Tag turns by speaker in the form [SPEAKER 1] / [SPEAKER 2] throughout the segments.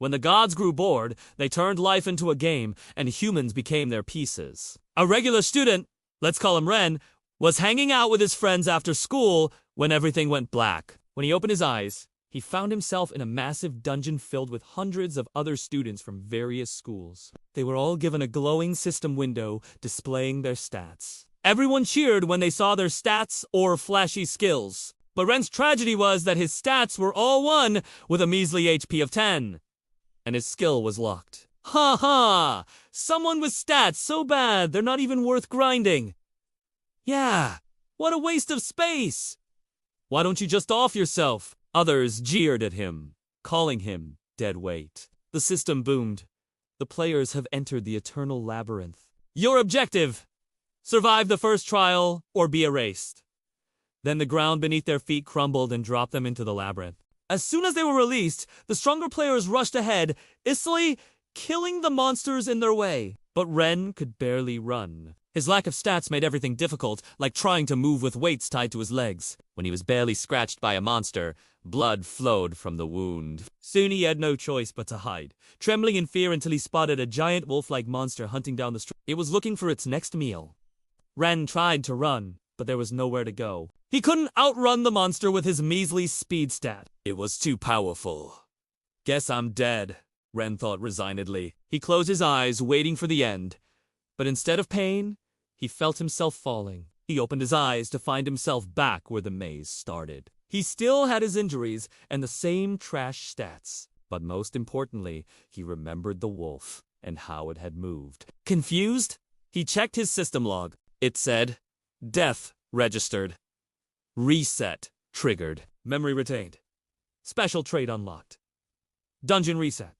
[SPEAKER 1] When the gods grew bored, they turned life into a game, and humans became their pieces. A regular student, let's call him Ren, was hanging out with his friends after school when everything went black. When he opened his eyes, he found himself in a massive dungeon filled with hundreds of other students from various schools. They were all given a glowing system window displaying their stats. Everyone cheered when they saw their stats or flashy skills. But Ren's tragedy was that his stats were all 1 with a measly HP of 10. And his skill was locked. Ha ha! Someone with stats so bad they're not even worth grinding. Yeah, what a waste of space! Why don't you just off yourself? Others jeered at him, calling him dead weight. The system boomed. The players have entered the eternal labyrinth. Your objective: survive the first trial or be erased. Then the ground beneath their feet crumbled and dropped them into the labyrinth. As soon as they were released, the stronger players rushed ahead, instantly killing the monsters in their way. But Ren could barely run. His lack of stats made everything difficult, like trying to move with weights tied to his legs. When he was barely scratched by a monster, blood flowed from the wound. Soon he had no choice but to hide, trembling in fear until he spotted a giant wolf-like monster hunting down the street. It was looking for its next meal. Ren tried to run, but there was nowhere to go. He couldn't outrun the monster with his measly speed stat. It was too powerful. Guess I'm dead, Ren thought resignedly. He closed his eyes, waiting for the end. But instead of pain, he felt himself falling. He opened his eyes to find himself back where the maze started. He still had his injuries and the same trash stats. But most importantly, he remembered the wolf and how it had moved. Confused, he checked his system log. It said, death registered. Reset triggered. Memory retained. Special trait unlocked. Dungeon reset.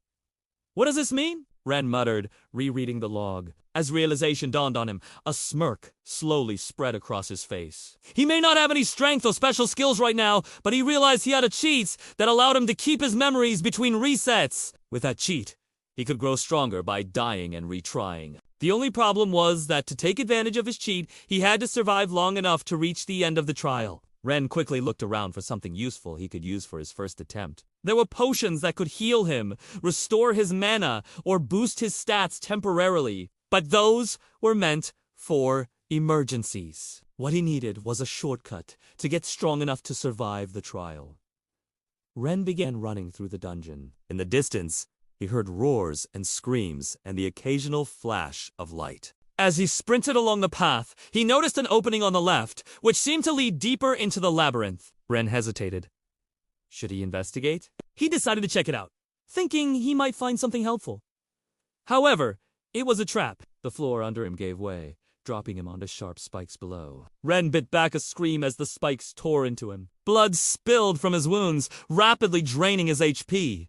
[SPEAKER 1] What does this mean? Ren muttered, rereading the log. As realization dawned on him, a smirk slowly spread across his face. He may not have any strength or special skills right now, but he realized he had a cheat that allowed him to keep his memories between resets. With that cheat, he could grow stronger by dying and retrying. The only problem was that to take advantage of his cheat, he had to survive long enough to reach the end of the trial. Ren quickly looked around for something useful he could use for his first attempt. There were potions that could heal him, restore his mana, or boost his stats temporarily. But those were meant for emergencies. What he needed was a shortcut to get strong enough to survive the trial. Ren began running through the dungeon. In the distance, he heard roars and screams and the occasional flash of light. As he sprinted along the path, he noticed an opening on the left, which seemed to lead deeper into the labyrinth. Ren hesitated. Should he investigate? He decided to check it out, thinking he might find something helpful. However, it was a trap. The floor under him gave way, dropping him onto sharp spikes below. Ren bit back a scream as the spikes tore into him. Blood spilled from his wounds, rapidly draining his HP.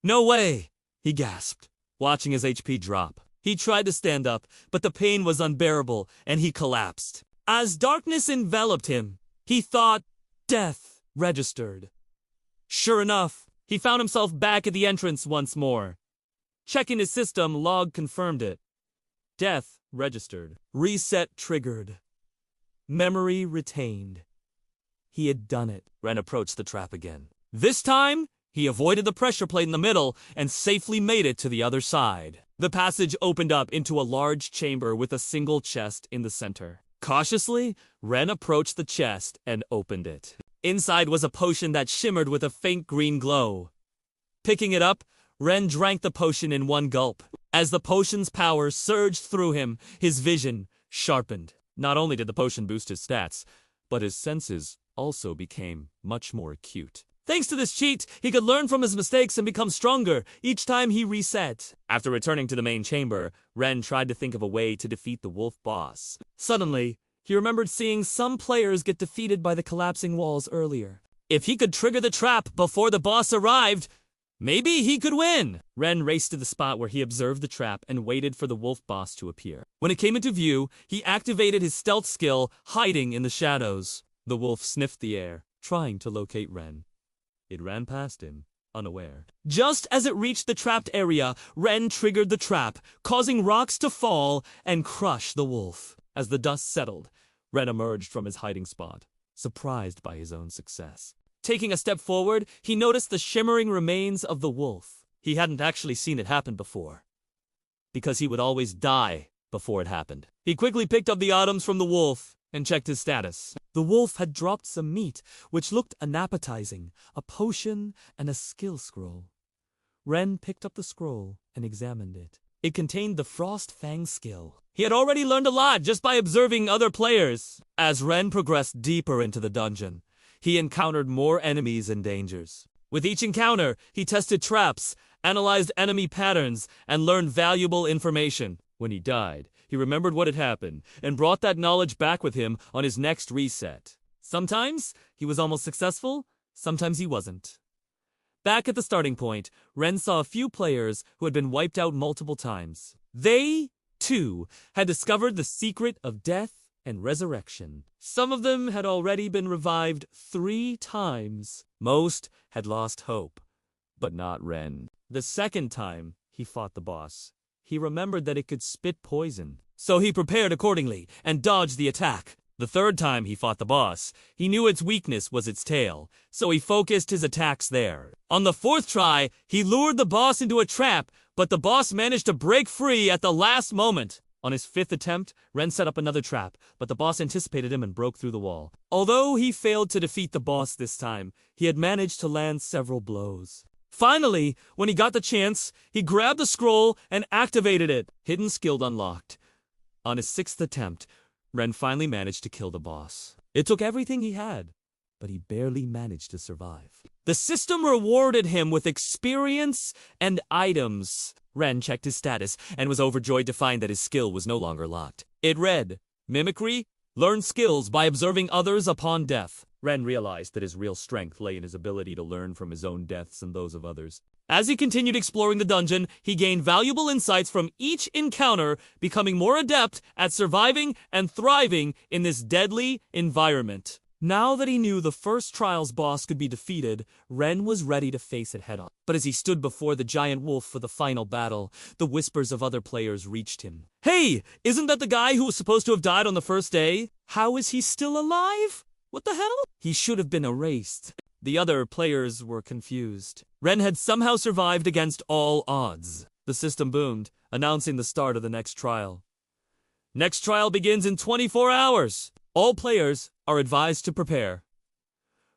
[SPEAKER 1] No way, he gasped, watching his HP drop. He tried to stand up, but the pain was unbearable, and he collapsed. As darkness enveloped him, he thought death registered. Sure enough, he found himself back at the entrance once more. Checking his system, log confirmed it. Death registered. Reset triggered. Memory retained. He had done it. Ren approached the trap again. This time, he avoided the pressure plate in the middle and safely made it to the other side. The passage opened up into a large chamber with a single chest in the center. Cautiously, Ren approached the chest and opened it. Inside was a potion that shimmered with a faint green glow. Picking it up, Ren drank the potion in one gulp. As the potion's power surged through him, his vision sharpened. Not only did the potion boost his stats, but his senses also became much more acute. Thanks to this cheat, he could learn from his mistakes and become stronger each time he reset. After returning to the main chamber, Ren tried to think of a way to defeat the wolf boss. Suddenly, he remembered seeing some players get defeated by the collapsing walls earlier. If he could trigger the trap before the boss arrived, maybe he could win! Ren raced to the spot where he observed the trap and waited for the wolf boss to appear. When it came into view, he activated his stealth skill, hiding in the shadows. The wolf sniffed the air, trying to locate Ren. It ran past him, unaware. Just as it reached the trapped area, Ren triggered the trap, causing rocks to fall and crush the wolf. As the dust settled, Ren emerged from his hiding spot, surprised by his own success. Taking a step forward, he noticed the shimmering remains of the wolf. He hadn't actually seen it happen before, because he would always die before it happened. He quickly picked up the items from the wolf and checked his status. The wolf had dropped some meat, which looked unappetizing, a potion, and a skill scroll. Ren picked up the scroll and examined it. It contained the Frost Fang skill. He had already learned a lot just by observing other players. As Ren progressed deeper into the dungeon, he encountered more enemies and dangers. With each encounter, he tested traps, analyzed enemy patterns, and learned valuable information. When he died, he remembered what had happened and brought that knowledge back with him on his next reset. Sometimes he was almost successful, sometimes he wasn't. Back at the starting point, Ren saw a few players who had been wiped out multiple times. They, too, had discovered the secret of death and resurrection. Some of them had already been revived 3 times. Most had lost hope, but not Ren. The second time he fought the boss, he remembered that it could spit poison. So he prepared accordingly and dodged the attack. The third time he fought the boss, he knew its weakness was its tail, so he focused his attacks there. On the 4th try, he lured the boss into a trap, but the boss managed to break free at the last moment. On his 5th attempt, Ren set up another trap, but the boss anticipated him and broke through the wall. Although he failed to defeat the boss this time, he had managed to land several blows. Finally, when he got the chance, he grabbed the scroll and activated it. Hidden skill unlocked. On his 6th attempt, Ren finally managed to kill the boss. It took everything he had, but he barely managed to survive. The system rewarded him with experience and items. Ren checked his status and was overjoyed to find that his skill was no longer locked. It read, Mimicry, learn skills by observing others upon death. Ren realized that his real strength lay in his ability to learn from his own deaths and those of others. As he continued exploring the dungeon, he gained valuable insights from each encounter, becoming more adept at surviving and thriving in this deadly environment. Now that he knew the first trial's boss could be defeated, Ren was ready to face it head-on. But as he stood before the giant wolf for the final battle, the whispers of other players reached him. Hey, isn't that the guy who was supposed to have died on the first day? How is he still alive? What the hell? He should have been erased. The other players were confused. Ren had somehow survived against all odds. The system boomed, announcing the start of the next trial. Next trial begins in 24 hours. All players are advised to prepare.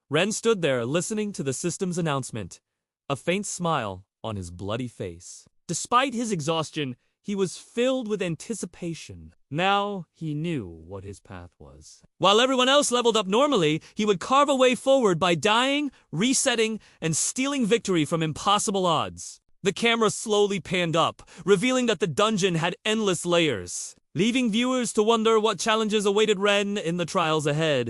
[SPEAKER 1] Ren stood there listening to the system's announcement, a faint smile on his bloody face. Despite his exhaustion, he was filled with anticipation. Now he knew what his path was. While everyone else leveled up normally, he would carve a way forward by dying, resetting, and stealing victory from impossible odds. The camera slowly panned up, revealing that the dungeon had endless layers, leaving viewers to wonder what challenges awaited Ren in the trials ahead.